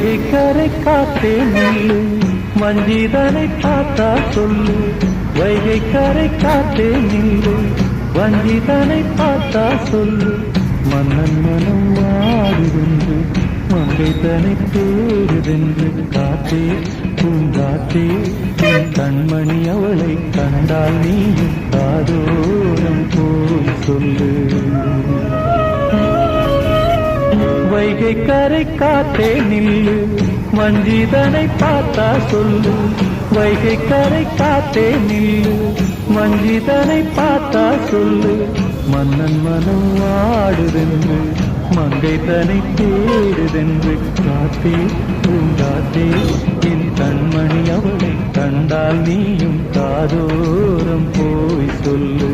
வைகை கரை காத்தே நில்லு வஞ்சிதனை பார்த்தா சொல்லு வைகை கரை காத்தே நில்லு வஞ்சிதனை பார்த்தா சொல்லு மன்னன் மனம் வாடுதென்று மங்கை தனை தேடுதென்று காத்தே பூங்காத்தே என் கண்மணி அவளை கண்டால் நீயும் காதோரம் போய் சொல்லு வைகை கரை காத்தே நில்லு வஞ்சிதனை பார்த்தா சொல்லு வைகை கரை காத்தே நில்லு வஞ்சிதனை பார்த்தா சொல்லு மன்னன் மனம் வாடுதென்று மங்கை தனை தேடுதென்று காத்தே பூங்காத்தே என் கண்மணி அவளை கண்டால் நீயும் காதோரம் போய் சொல்லு